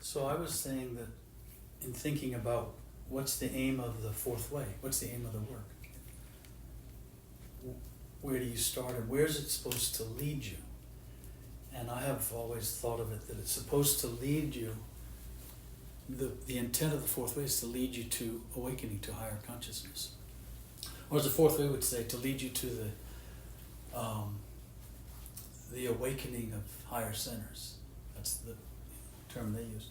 So I was saying that in thinking about what's the aim of the fourth way, what's the aim of the work? Where do you start and where is it supposed to lead you? And I have always thought of it that it's supposed to lead you, the intent of the fourth way is to lead you to awakening to higher consciousness. Or as the fourth way would say, to lead you to the awakening of higher centers. That's the term they use.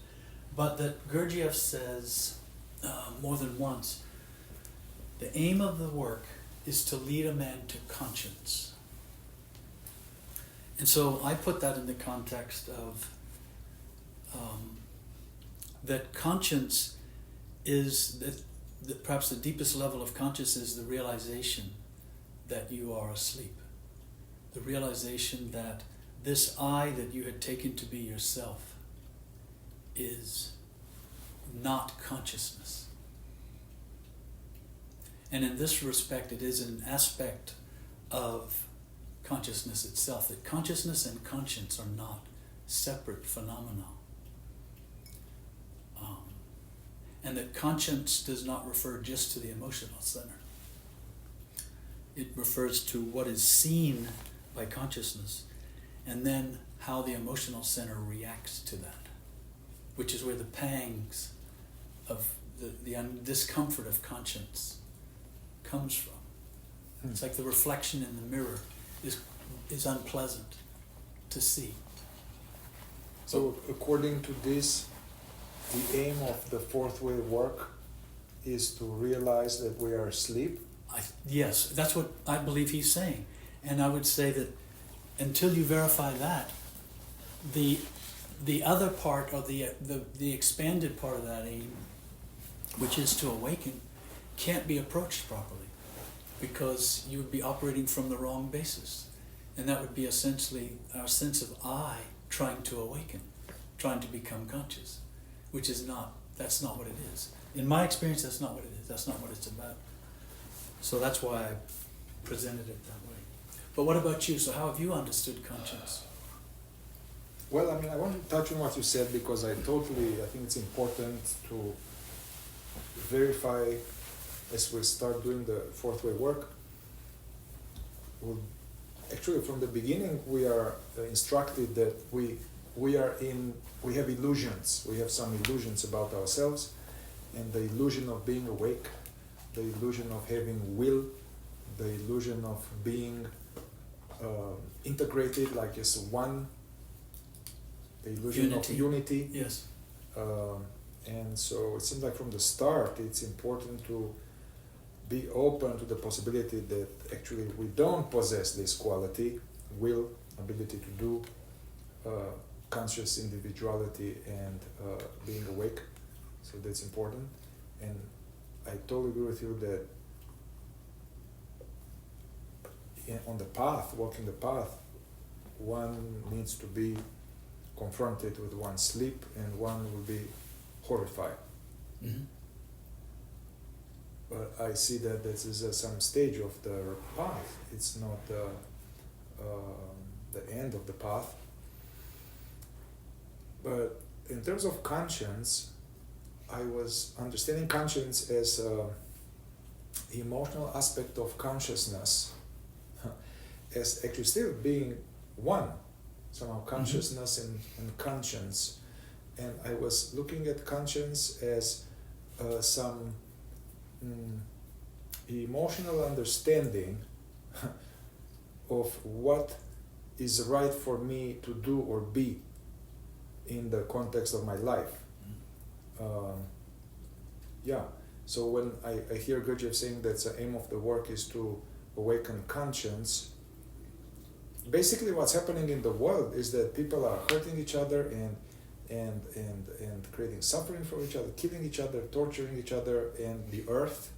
But that Gurdjieff says more than once, the aim of the work is to lead a man to conscience. And so I put that in the context of that conscience is that perhaps the deepest level of consciousness is the realization that you are asleep. The realization that this I that you had taken to be yourself is not consciousness. And in this respect, it is an aspect of consciousness itself, that consciousness and conscience are not separate phenomena. And that conscience does not refer just to the emotional center. It refers to what is seen by consciousness, and then how the emotional center reacts to that, which is where the pangs of the discomfort of conscience comes from. It's like the reflection in the mirror is unpleasant to see. So according to this, the aim of the fourth way work is to realize that we are asleep? Yes, that's what I believe he's saying. And I would say that until you verify that, the other part of the expanded part of that aim, which is to awaken, can't be approached properly, because you would be operating from the wrong basis. And that would be essentially our sense of I trying to awaken, trying to become conscious, which is that's not what it is. In my experience, that's not what it is. That's not what it's about. So that's why I presented it that way. But what about you? So how have you understood conscience? Well, I want to touch on what you said, because I think it's important to verify as we start doing the fourth way work. Actually, from the beginning, we are instructed that we have illusions. We have some illusions about ourselves, and the illusion of being awake, the illusion of having will, the illusion of being integrated like as one, the illusion of unity. Yes. And so it seems like from the start it's important to be open to the possibility that actually we don't possess this quality, will, ability to do, conscious individuality, and being awake. So that's important. And I totally agree with you that on the path, walking the path, one needs to be confronted with one's sleep, and one will be horrified. Mm-hmm. But I see that this is some stage of the path. It's not the end of the path. But in terms of conscience, I was understanding conscience as an emotional aspect of consciousness, as actually still being one, somehow consciousness and conscience. And I was looking at conscience as some emotional understanding of what is right for me to do or be in the context of my life. So when I hear Gurdjieff saying that the aim of the work is to awaken conscience, basically what's happening in the world is that people are hurting each other and creating suffering for each other, killing each other, torturing each other, and the earth.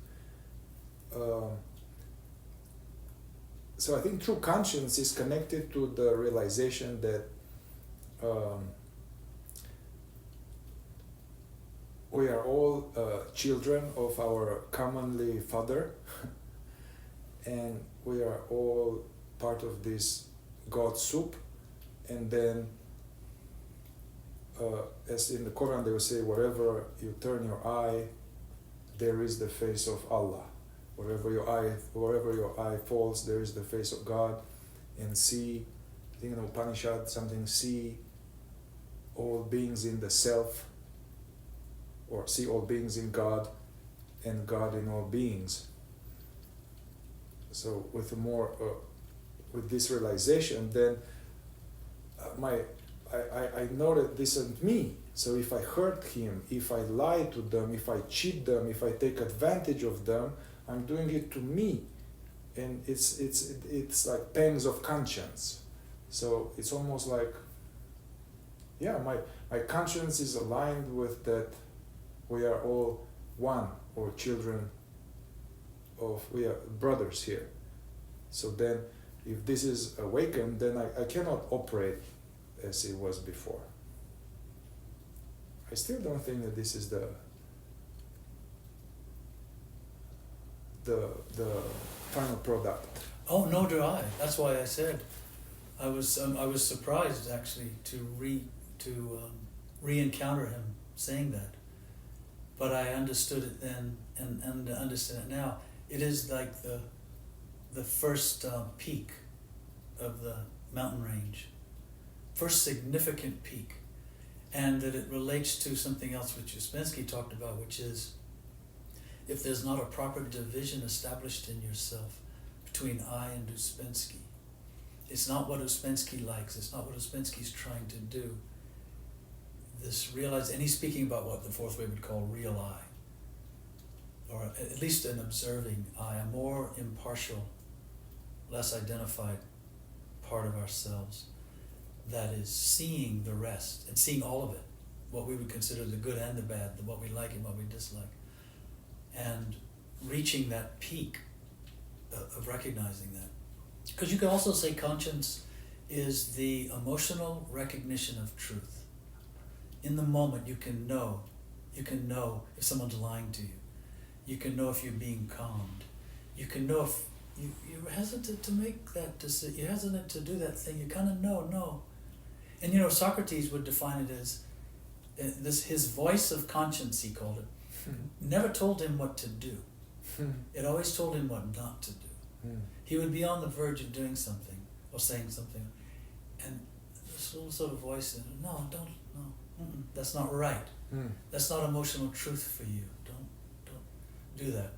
So I think true conscience is connected to the realization that we are all children of our commonly Father, and we are all part of this God soup, and then as in the Quran they will say, wherever you turn your eye, there is the face of Allah. Wherever your eye falls, there is the face of God. And see, I think in Upanishad something, see all beings in the self, or see all beings in God, and God in all beings. So with with this realization, then I know that this isn't me. So if I hurt him, if I lie to them, if I cheat them, if I take advantage of them, I'm doing it to me, and it's like pangs of conscience. So it's almost like, yeah, my conscience is aligned with that we are all one, or children of, we are brothers here. So then if this is awakened, then I cannot operate as it was before. I still don't think that this is the final product. Oh, no, do I. That's why I said I was surprised actually to re-encounter him saying that, but I understood it then and understand it now. It is like the first peak of the mountain range, first significant peak, and that it relates to something else which Uspensky talked about, which is if there's not a proper division established in yourself between I and Uspensky, it's not what Uspensky likes, it's not what Uspensky's trying to do. This realize, and he's speaking about what the fourth way would call real I, or at least an observing I, a more impartial, less identified part of ourselves that is seeing the rest and seeing all of it, what we would consider the good and the bad, what we like and what we dislike, and reaching that peak of recognizing that. Because you could also say conscience is the emotional recognition of truth. In the moment you can know if someone's lying to you. You can know if you're being calmed. You can know if you're hesitant to make that decision, you're hesitant to do that thing, you kind of know. And Socrates would define it as his voice of conscience, he called it, never told him what to do. It always told him what not to do. He would be on the verge of doing something or saying something, and this little sort of voice said, no, that's not right. That's not emotional truth for you. Don't do that.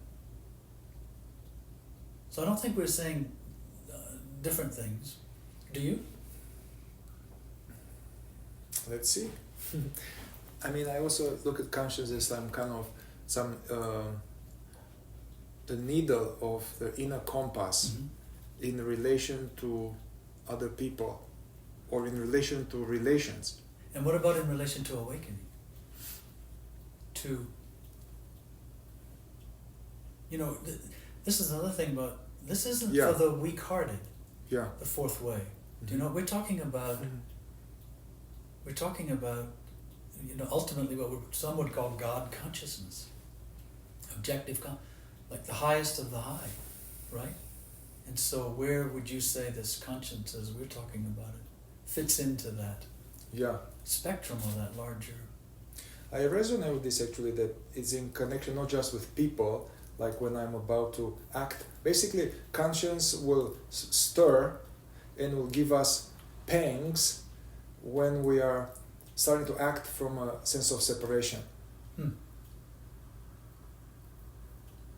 So I don't think we're saying different things. Do you? Let's see. I mean, I also look at conscience as the needle of the inner compass in relation to other people, or in relation to relations. And what about in relation to awakening? This is another thing about, this isn't for the weak-hearted, the fourth way. Do you know what we're talking about? We're talking about, ultimately what some would call God consciousness, objective, like the highest of the high, right? And so where would you say this conscience, as we're talking about it, fits into that spectrum or that larger? I resonate with this actually, that it's in connection not just with people, like when I'm about to act. Basically, conscience will stir and will give us pangs when we are starting to act from a sense of separation.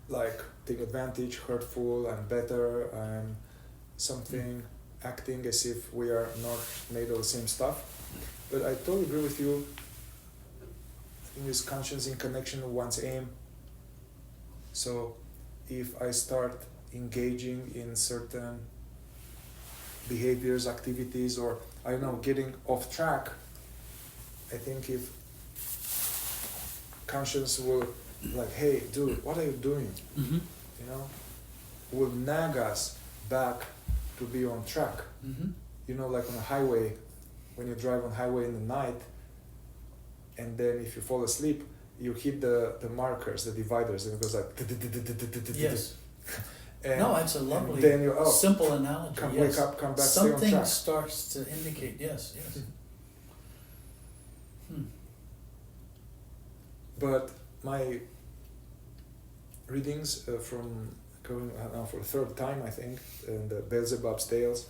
Like take advantage, hurtful, I'm better, I'm something, acting as if we are not made of the same stuff. But I totally agree with you. I think this conscience in connection with one's aim. So if I start engaging in certain behaviors, activities, or getting off track, I think if conscience will like, hey, dude, what are you doing? Will nag us back to be on track. Like on a highway, when you drive on highway in the night, and then if you fall asleep, you hit the markers, the dividers, and it goes like. Yes. No, it's a lovely, simple analogy. Wake up, come back, something stay on track. Starts to indicate, yes. But my readings from going now for the third time, I think, and Beelzebub's Tales,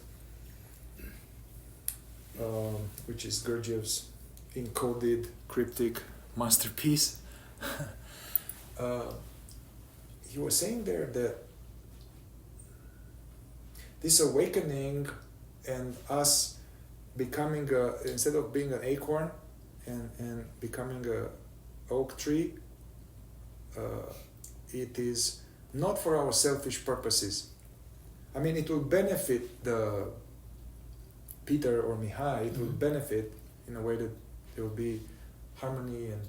which is Gurdjieff's encoded cryptic masterpiece. He was saying there that this awakening and us becoming instead of being an acorn and becoming a oak tree, it is not for our selfish purposes. I mean, it will benefit the Peter or Mihai. It will benefit in a way that there will be harmony and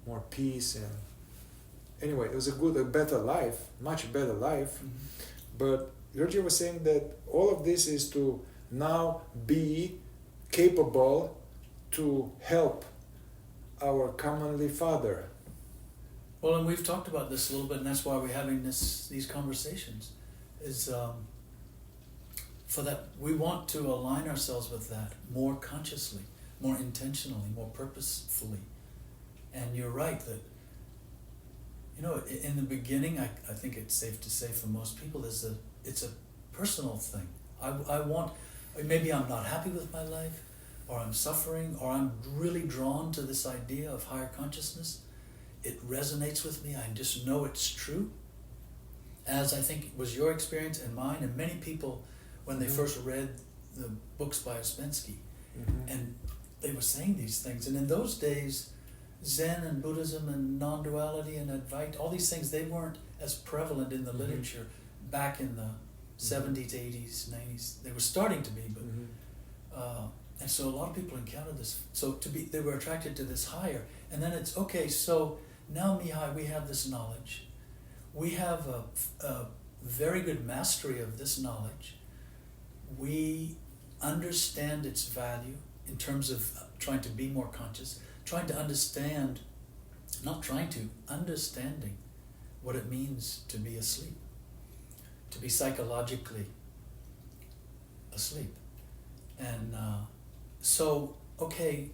more peace. And anyway, it was a better life, much better life. But Gurdjieff was saying that all of this is to now be capable to help our commonly Father. Well, and we've talked about this a little bit, and that's why we're having these conversations. Is for that we want to align ourselves with that more consciously, more intentionally, more purposefully. And you're right that, in the beginning, I think it's safe to say for most people, it's a personal thing. I want, maybe I'm not happy with my life, or I'm suffering, or I'm really drawn to this idea of higher consciousness. It resonates with me. I just know it's true. As I think it was your experience and mine, and many people when they first read the books by Ouspensky, and they were saying these things. And in those days, Zen and Buddhism and non-duality and Advaita, all these things, they weren't as prevalent in the literature back in the 70s, 80s, 90s. They were starting to be, but and so a lot of people encountered this. So they were attracted to this higher. And then it's, okay, so now, Mihai, we have this knowledge. We have a very good mastery of this knowledge. We understand its value in terms of trying to be more conscious, understanding what it means to be asleep, to be psychologically asleep. And so, okay,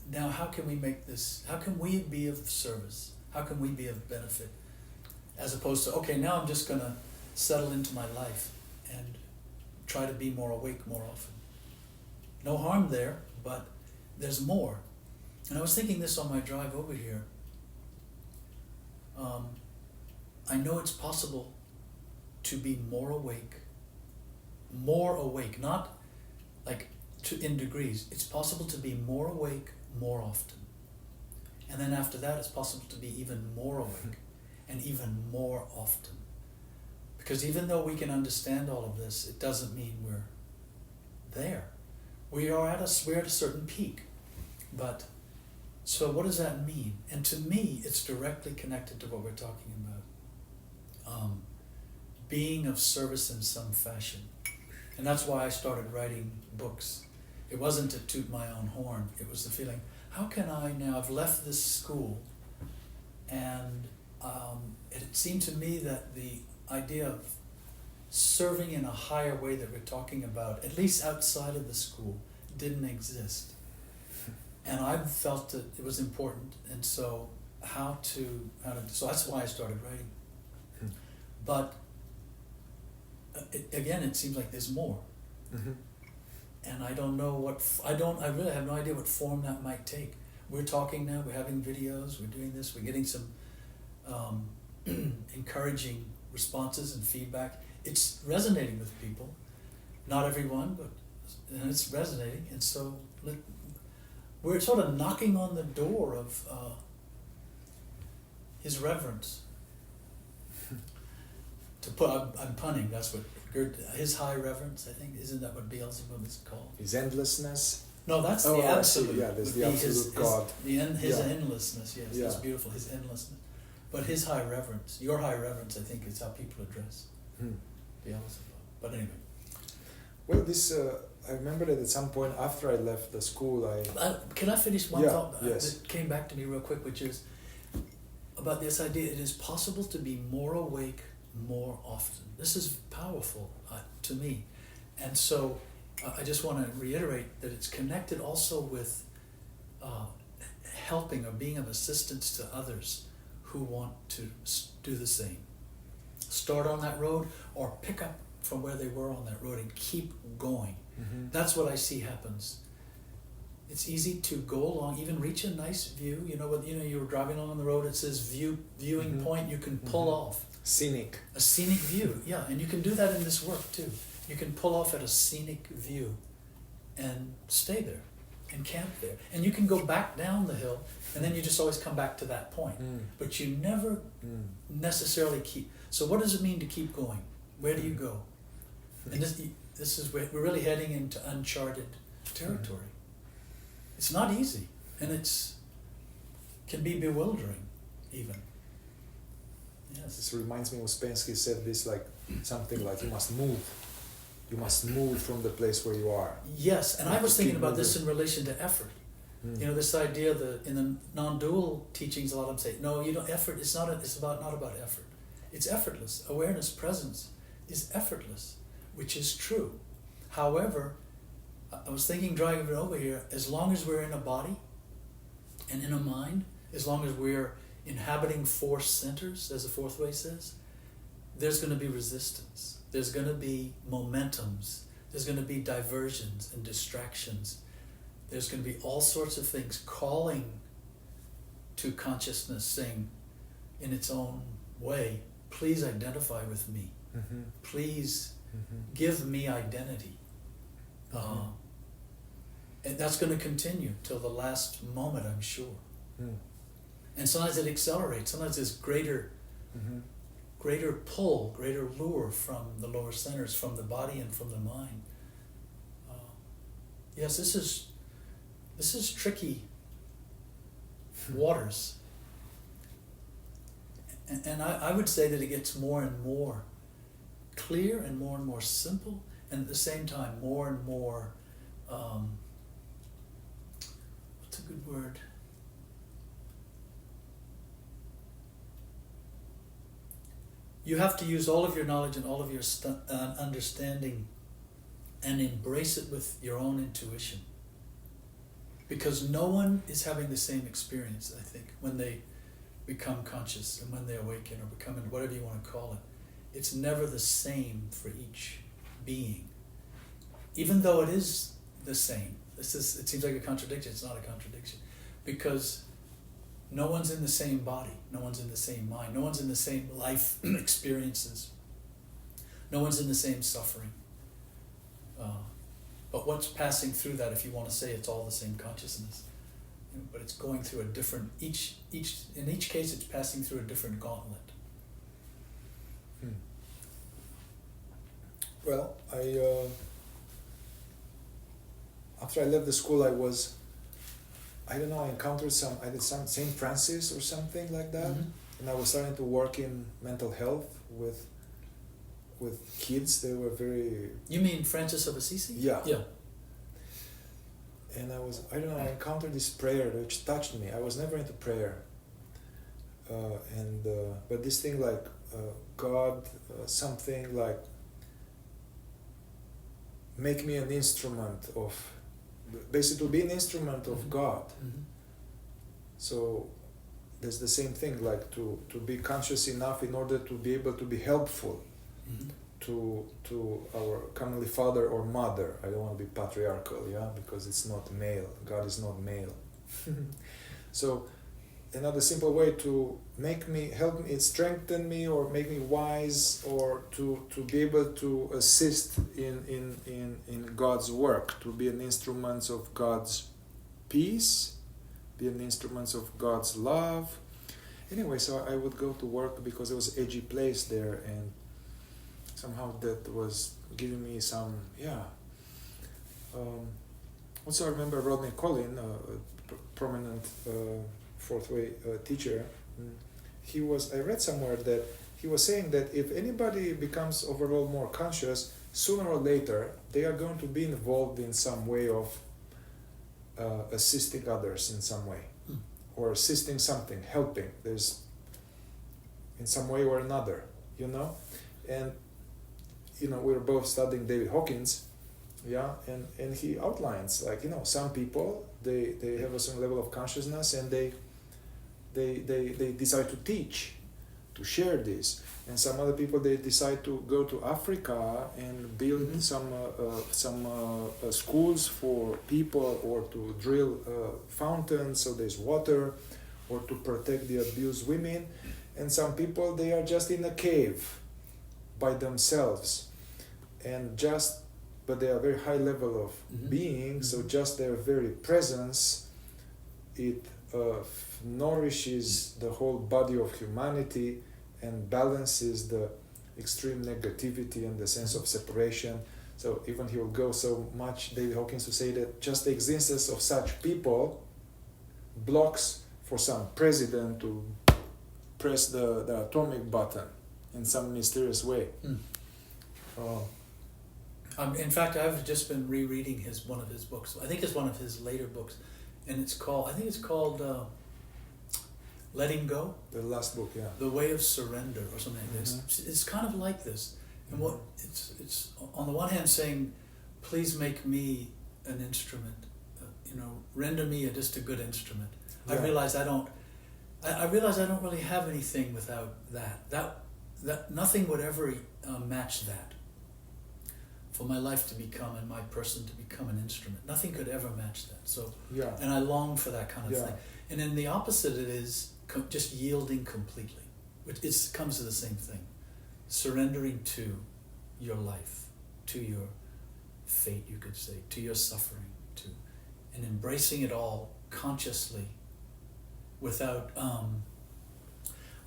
now how can we be of service? How can we be of benefit? As opposed to, okay, now I'm just going to settle into my life and try to be more awake more often. No harm there, but there's more. And I was thinking this on my drive over here. I know it's possible to be more awake, not like in degrees. It's possible to be more awake more often. And then after that, it's possible to be even more awake and even more often. Because even though we can understand all of this, it doesn't mean we're there. We're at a certain peak. But so what does that mean? And to me, it's directly connected to what we're talking about. Being of service in some fashion. And that's why I started writing books. It wasn't to toot my own horn. It was the feeling, how can I now, I've left this school, and it seemed to me that the idea of serving in a higher way that we're talking about, at least outside of the school, didn't exist. And I felt that it was important, and so so that's why I started writing. But again, it seems like there's more. And I don't know I really have no idea what form that might take. We're talking now, we're having videos, we're doing this, we're getting some encouraging responses and feedback. It's resonating with people. Not everyone, but it's resonating. And so we're sort of knocking on the door of His Reverence. I'm punning, that's what His High Reverence, I think. Isn't that what Beelzebub is called? His endlessness? No, that's the absolute. Yeah, there's the absolute God. His endlessness, yes, that's beautiful, His endlessness. But His High Reverence, your High Reverence, I think, is how people address Beelzebub. But anyway. Well, I remember that at some point after I left the school, can I finish one thought yes. that came back to me real quick, which is about this idea, it is possible to be more awake more often. This is powerful to me. And so I just want to reiterate that it's connected also with helping or being of assistance to others who want to do the same. Start on that road or pick up from where they were on that road and keep going. Mm-hmm. That's what I see happens. It's easy to go along, even reach a nice view. You know, you were driving along the road, it says viewing Mm-hmm. point, you can pull off. Scenic. A scenic view, yeah, and you can do that in this work too. You can pull off at a scenic view and stay there and camp there. And you can go back down the hill and then you just always come back to that point. But you never necessarily keep. So what does it mean to keep going? Where do you go? And this is where we're really heading into uncharted territory. It's not easy, and can be bewildering even. Yes. This reminds me of Ouspensky said this, like something like you must move. You must move from the place where you are. Yes, and You I was keep thinking about this moving. in relation to effort. You know, this idea that in the non-dual teachings, a lot of them say, no, you don't. Effort. It's not about effort. It's effortless. Awareness, presence is effortless, which is true. However, I was thinking, driving it over here, as long as we're in a body and in a mind, as long as we're inhabiting four centers, as the fourth way says, there's going to be resistance. There's going to be momentums. There's going to be diversions and distractions. There's going to be all sorts of things calling to consciousness, saying in its own way, please identify with me. Mm-hmm. Please give me identity. And that's going to continue till the last moment, I'm sure. And sometimes it accelerates. Sometimes there's greater pull, greater lure from the lower centers, from the body and from the mind. Yes, this is tricky waters. And I would say that it gets more and more clear and more simple, and at the same time more and more, what's a good word? You have to use all of your knowledge and all of your understanding and embrace it with your own intuition. Because no one is having the same experience, I think, when they become conscious and when they awaken or become whatever you want to call it. It's never the same for each being. Even though it is the same. It seems like a contradiction. It's not a contradiction. Because no one's in the same body. No one's in the same mind. No one's in the same life experiences. No one's in the same suffering. But what's passing through that, if you want to say it's all the same consciousness, but it's going through a different, in each case it's passing through a different gauntlet. Well, after I left the school, I encountered I did some St. Francis or something like that, and I was starting to work in mental health with kids. They were very... You mean Francis of Assisi? Yeah. Yeah. And I encountered this prayer which touched me. I was never into prayer. But this thing like God, something like make me an instrument of, basically be an instrument of God. So there's the same thing, like to be conscious enough in order to be able to be helpful to our commonly father or mother. I don't want to be patriarchal, because it's not male. God is not male. So another simple way to help me, strengthen me, or make me wise, or to be able to assist in God's work, to be an instrument of God's peace, be an instrument of God's love. Anyway, so I would go to work because it was an edgy place there, and somehow that was giving me some, also I remember Rodney Collin, a prominent fourth way teacher. I read somewhere that he was saying that if anybody becomes overall more conscious, sooner or later they are going to be involved in some way of assisting others in some way, or assisting something, helping. There's in some way or another, and we were both studying David Hawkins, and he outlines, like, some people, they have a certain level of consciousness, and they decide to teach, to share this. And some other people, they decide to go to Africa and build some schools for people, or to drill fountains so there's water, or to protect the abused women. And some people, they are just in a cave by themselves, and but they are very high level of being, so just their very presence, it nourishes the whole body of humanity and balances the extreme negativity and the sense of separation. So even he will go so much, David Hawkins, to say that just the existence of such people blocks for some president to press the atomic button in some mysterious way. In fact, I've just been rereading one of his books. I think it's one of his later books, and it's called Letting Go. The last book, yeah. The Way of Surrender, or something like this. It's kind of like this. And what it's on the one hand saying, please make me an instrument, render me just a good instrument. Yeah. I realize I don't really have anything without that. That nothing would ever match that. For my life to become, and my person to become an instrument, nothing could ever match that. So, and I long for that kind of thing. And then the opposite, it is just yielding completely, which comes to the same thing. Surrendering to your life, to your fate, you could say, to your suffering, and embracing it all consciously, without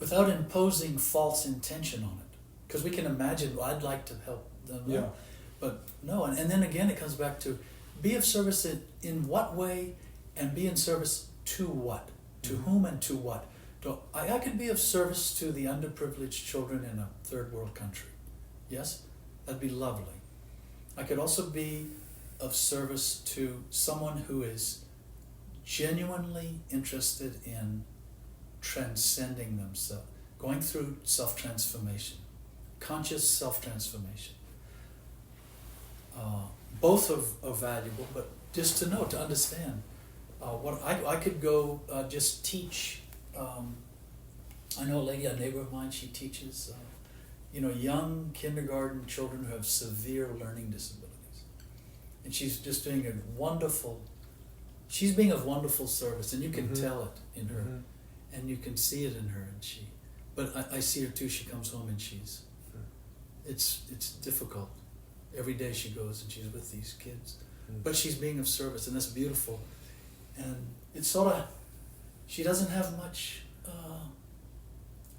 imposing false intention on it. Because we can imagine, well, I'd like to help them. Yeah. But no, and then again it comes back to be of service in what way, and be in service to what, to whom and to what. I could be of service to the underprivileged children in a third world country. Yes, that'd be lovely. I could also be of service to someone who is genuinely interested in transcending themselves, going through self-transformation, conscious self-transformation. Both are valuable, but just to know, to understand. What I could go just teach. I know a lady, a neighbor of mine, she teaches young kindergarten children who have severe learning disabilities. And she's just doing she's being of wonderful service, and you can tell it in her, and you can see it in her, but I see her too, she comes home and it's difficult. Every day she goes and she's with these kids, but she's being of service, and that's beautiful. And it's she doesn't have much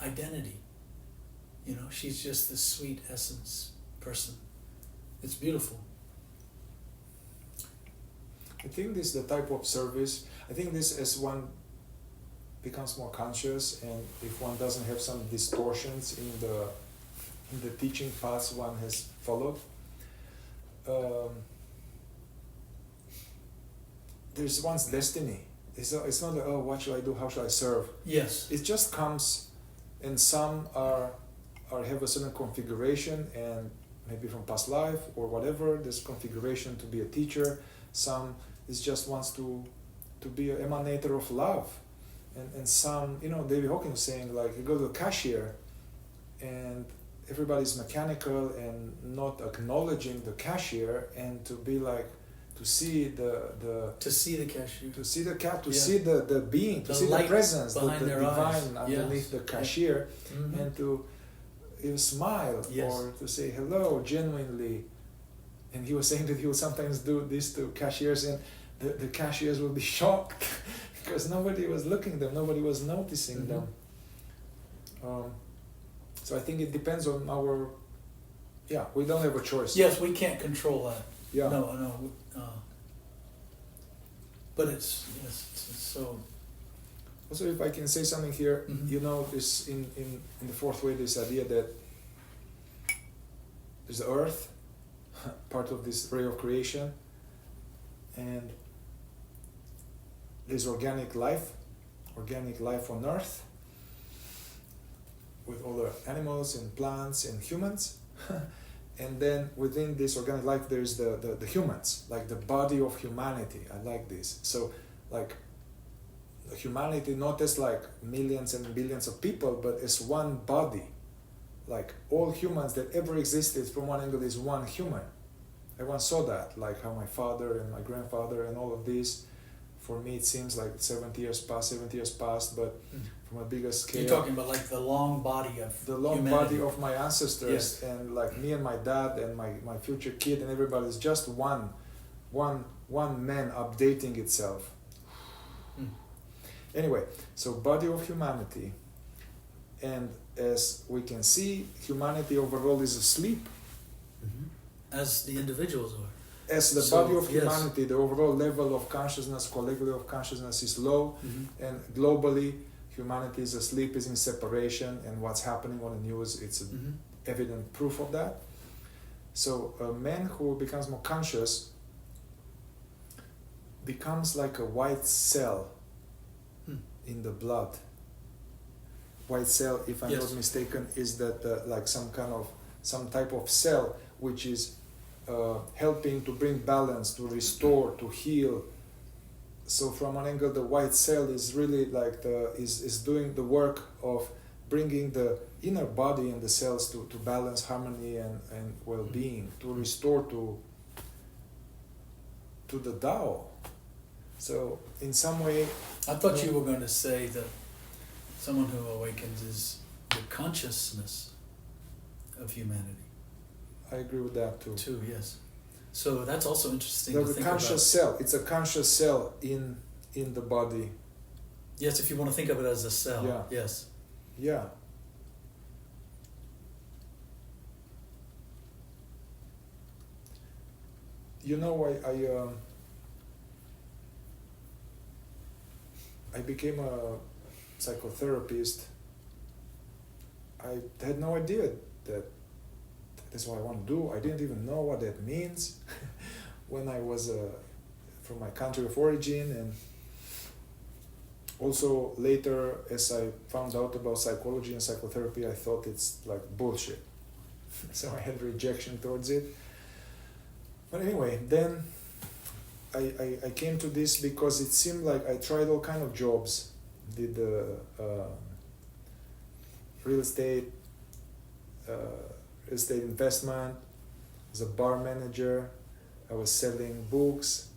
identity. She's just this sweet essence person. It's beautiful. I think this is the type of service. I think this, as one becomes more conscious, and if one doesn't have some distortions in the teaching paths one has followed, there's one's destiny. It's not like, oh, what shall I do? How shall I serve? Yes. It just comes, and some have a certain configuration, and maybe from past life or whatever, there's configuration to be a teacher. Some is just wants to be an emanator of love. And some, David Hawkins was saying, like, you go to a cashier and everybody's mechanical and not acknowledging the cashier, and to be like, to see the cashier, to see the being, to see the presence, the divine underneath the cashier, and to smile, or to say hello genuinely. And he was saying that he would sometimes do this to cashiers, and the cashiers will be shocked because nobody was looking at them, nobody was noticing them. So I think it depends on we don't have a choice. Yes, we can't control that. Yeah. No. But it's so. Also, if I can say something here, this in the fourth way, this idea that there's the earth, part of this ray of creation, and there's organic life on earth, with all the animals and plants and humans. And then within this organic life, there's the humans, like the body of humanity. I like this. So like humanity not as like millions and billions of people, but as one body. Like all humans that ever existed from one angle is one human. I once saw that, like how my father and my grandfather and all of this, for me it seems like 70 years past, but from a bigger scale. You're talking about like the long body of the long humanity. body of my ancestors, Yes. and like me and my dad and my future kid and everybody is just one man updating itself. Anyway, so body of humanity, and as we can see, humanity overall is asleep. As the individuals are. As the So, body of yes. humanity, the overall level of consciousness, collective of consciousness is low, and globally, humanity is asleep, is in separation, and what's happening on the news, it's evident proof of that. So a man who becomes more conscious becomes like a white cell in the blood. White cell, if I'm Yes. not mistaken, is that like some type of cell which is helping to bring balance, to restore, to heal. So from one angle, the white cell is really like is doing the work of bringing the inner body and the cells to balance, harmony and well-being, to restore to the Tao. So in some way, I thought you were going to say that someone who awakens is the consciousness of humanity. I agree with that too. Too, yes. So that's also interesting to The think conscious cell, it's a conscious cell in the body. about. Yes, if you want to think of it as a cell. Yeah. Yes. Yeah. You know, I became a psychotherapist. I had no idea that that's what I want to do. I didn't even know what that means when I was from my country of origin, and also later, as I found out about psychology and psychotherapy, I thought it's like bullshit. So I had rejection towards it. But anyway, then I came to this because it seemed like I tried all kind of jobs. Did real estate investment, as a bar manager, I was selling books,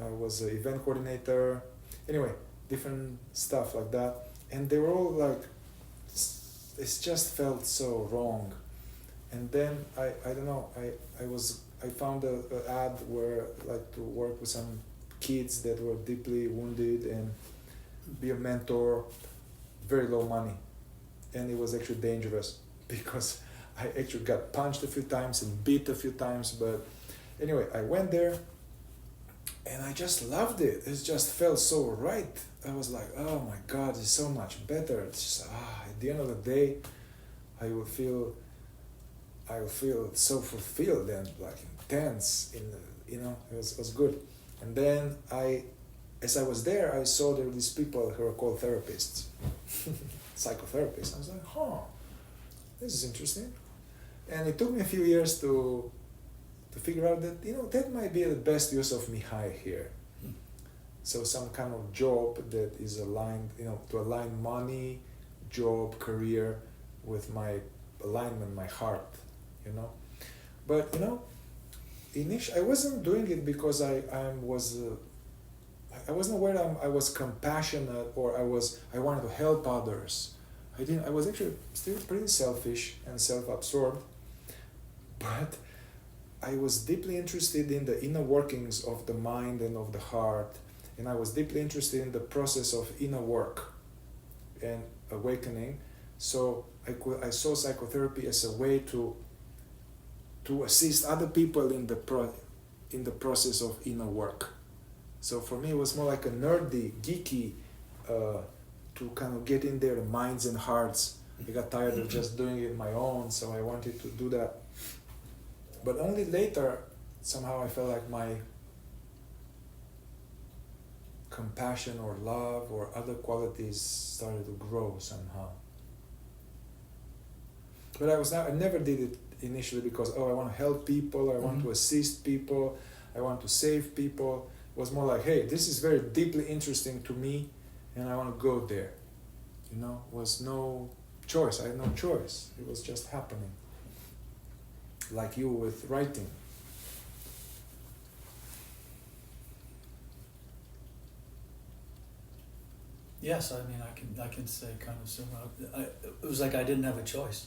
I was an event coordinator, anyway, different stuff like that. And they were all like, it just felt so wrong. And then I don't know, I found a ad where like to work with some kids that were deeply wounded and be a mentor, very low money. And it was actually dangerous because I actually got punched a few times and beat a few times. But anyway, I went there and I just loved it. It just felt so right. I was like, oh my God, it's so much better. It's just, at the end of the day, I will feel so fulfilled and like intense it was good. And then as I was there, I saw there were these people who were called therapists, psychotherapists. I was like, this is interesting. And it took me a few years to figure out that, that might be the best use of Mihai here. So some kind of job that is aligned, to align money, job, career with my alignment, my heart, But, initially, I wasn't doing it because I wasn't aware I was compassionate or I wanted to help others. I was actually still pretty selfish and self-absorbed, but I was deeply interested in the inner workings of the mind and of the heart, and I was deeply interested in the process of inner work and awakening. So I saw psychotherapy as a way to assist other people in the process of inner work. So for me, it was more like a nerdy, geeky, to kind of get in their minds and hearts. I got tired of just doing it on my own, so I wanted to do that. But only later, somehow I felt like my compassion or love or other qualities started to grow somehow. But I never did it initially because, I want to help people, I want to assist people, I want to save people. was more like, hey, this is very deeply interesting to me, and I want to go there. You know, was no choice. I had no choice. It was just happening. Like you with writing. Yes, I mean, I can say kind of similar. It was like I didn't have a choice.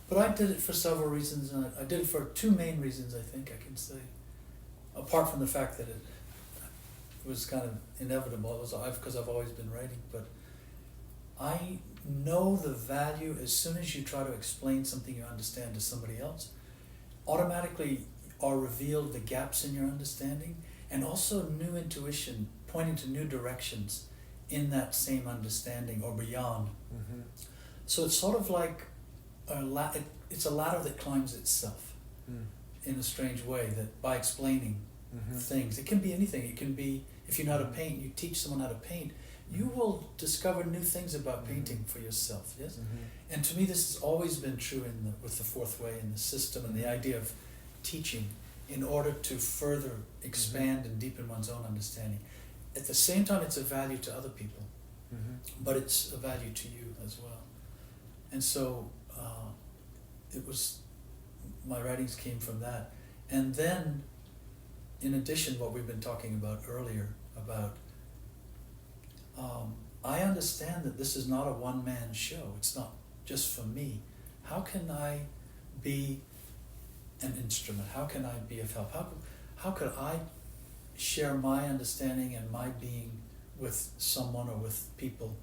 But I did it for several reasons, and I did it for two main reasons, I think I can say. Apart from the fact that it was kind of inevitable, because I've always been writing, but I know the value as soon as you try to explain something you understand to somebody else, automatically are revealed the gaps in your understanding, and also new intuition pointing to new directions in that same understanding or beyond. Mm-hmm. So it's sort of like it's a ladder that climbs itself in a strange way, that by explaining things, it can be anything. It can be, if you know how to paint, you teach someone how to paint, you will discover new things about painting for yourself, yes? And to me this has always been true with the fourth way and the system and the idea of teaching in order to further expand and deepen one's own understanding. At the same time, it's a value to other people, but it's a value to you as well. And so it was, my writings came from that. And then, in addition, what we've been talking about earlier, about I understand that this is not a one-man show. It's not just for me. How can I be an instrument? How can I be of help? How could I share my understanding and my being with someone or with people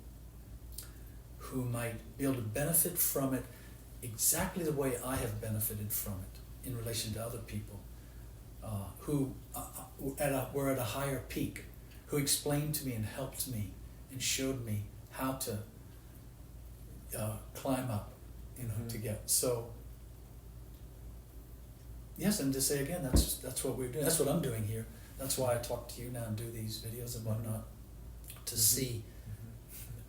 who might be able to benefit from it exactly the way I have benefited from it in relation to other people who were at a higher peak, who explained to me and helped me and showed me how to climb up, to get. So yes, and to say again, that's what we're doing. That's what I'm doing here. That's why I talk to you now and do these videos and whatnot, to see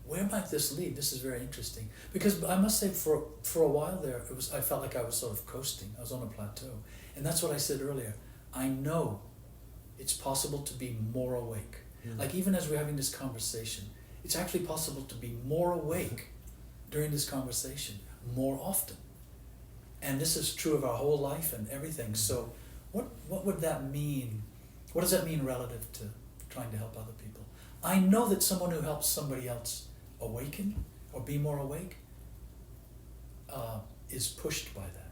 where might this lead. This is very interesting, because I must say for a while there, I felt like I was sort of coasting. I was on a plateau, and that's what I said earlier. I know it's possible to be more awake. Like even as we're having this conversation, it's actually possible to be more awake during this conversation more often. And this is true of our whole life and everything. So what would that mean? What does that mean relative to trying to help other people? I know that someone who helps somebody else awaken or be more awake is pushed by that.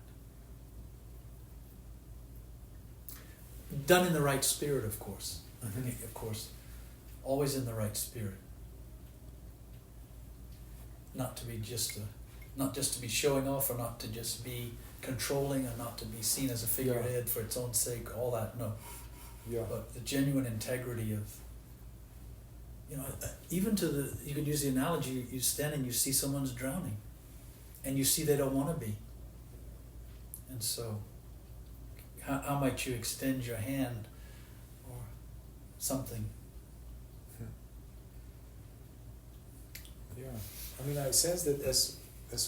Done in the right spirit, of course. Of course, always in the right spirit. Not to be not just to be showing off, or not to just be controlling, or not to be seen as a figurehead for its own sake, all that, no. But the genuine integrity of, even you could use the analogy, you stand and you see someone's drowning, and you see they don't want to be. And so, how might you extend your hand or something? I mean, I sense that as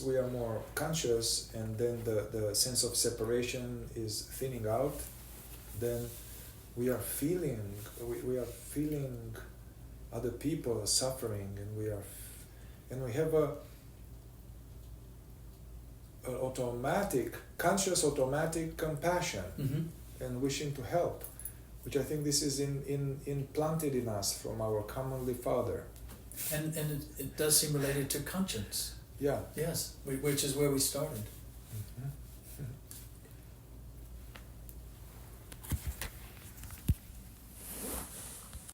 we are more conscious, and then the sense of separation is thinning out, then we are feeling other people suffering, and we have a conscious automatic compassion and wishing to help, which I think this is implanted in us from our commonly Father. And it does seem related to conscience. Yeah. Yes, which is where we started.